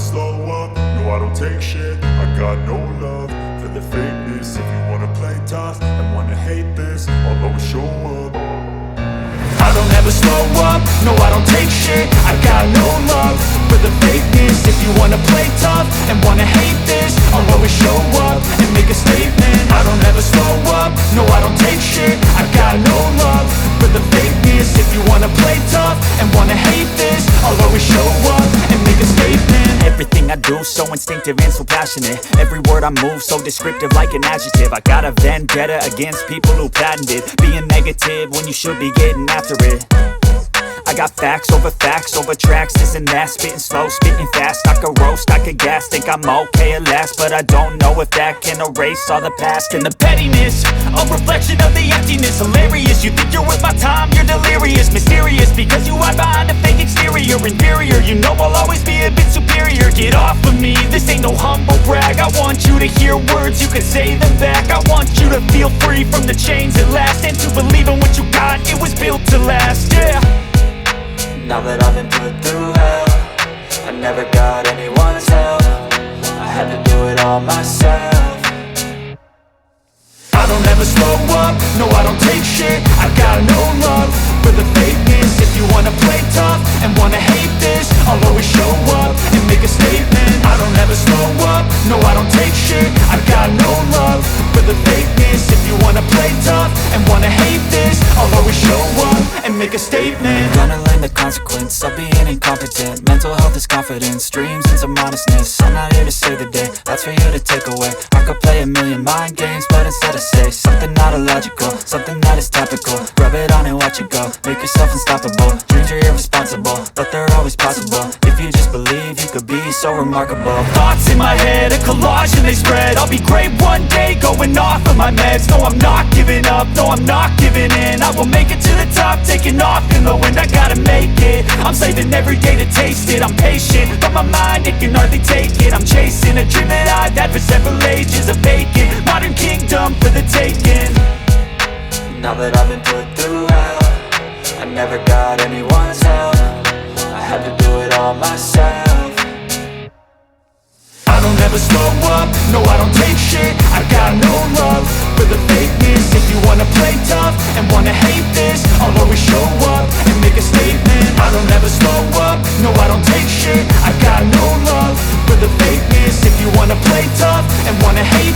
slow up, no I don't take shit. I got no love for the fakeness. If you wanna play tough and wanna hate this, I'll always show up. I don't ever slow up, no I don't take shit. I got no love for the fakeness. If you wanna play tough and wanna hate this, I'll always show up and make a statement. I don't ever slow up, no I don't take shit. I got no love for the fakeness. If you wanna play tough and wanna hate this, I'll always show up and make a statement. Everything I do so instinctive and so passionate. Every word I move so descriptive like an adjective. I got a vendetta against people who patented being negative when you should be getting after it. I got facts over tracks, this and that. Spitting slow, spitting fast, I could roast, I could gas. Think I'm okay at last, but I don't know if that can erase all the past. And the pettiness, a reflection of the emptiness. Hilarious, you think you're worth my time, you're delirious. Mysterious, because you hide behind a fake exterior. Inferior, you know I'll always be a bit superior. Get off of me, this ain't no humble brag. I want you to hear words, you can say them back. I want you to feel free from the chains at last, and to believe in what you got, it was built to last, yeah. Now that I've been put through hell, I never got anyone's help. I had to do it all myself. I don't ever slow up, no I don't take shit. I got no love for the fakeness. If you wanna play tough and wanna hate this, I'll always show up and make a statement. I don't ever slow up, no I don't take shit. I got no love for the fakeness. If you wanna play tough and wanna hate this, I'll always show up and make a statement. Gonna learn the consequence of being incompetent. Mental health is confidence, dreams and some modestness. I'm not here to save the day, that's for you to take away. I could play a million mind games, but instead I say something not illogical, something that is topical. Rub it on and watch it go, make yourself unstoppable. Dreams are irresponsible, but they're always possible. If you just believe, you could be so remarkable. Thoughts in my head, a collage and they spread. I'll be great one day, going off of my meds. No, I'm not giving up, no, I'm not giving in. I will make it to the top, taking off in the wind. I gotta make it, I'm saving every day to taste it. I'm patient, but my mind, it can hardly take it. I'm chasing a dream that I've had for several ages. A vacant, modern kingdom for the taking. Now that I've been put through hell, I never got anyone's help. I had to do it all myself. I don't ever slow up, no I don't take shit. I got no love for the fakeness. If you wanna play tough and wanna hate this, I'll always show up and make a statement. I don't ever slow up, no I don't take shit. I got no love for the fakeness. If you wanna play tough and wanna hate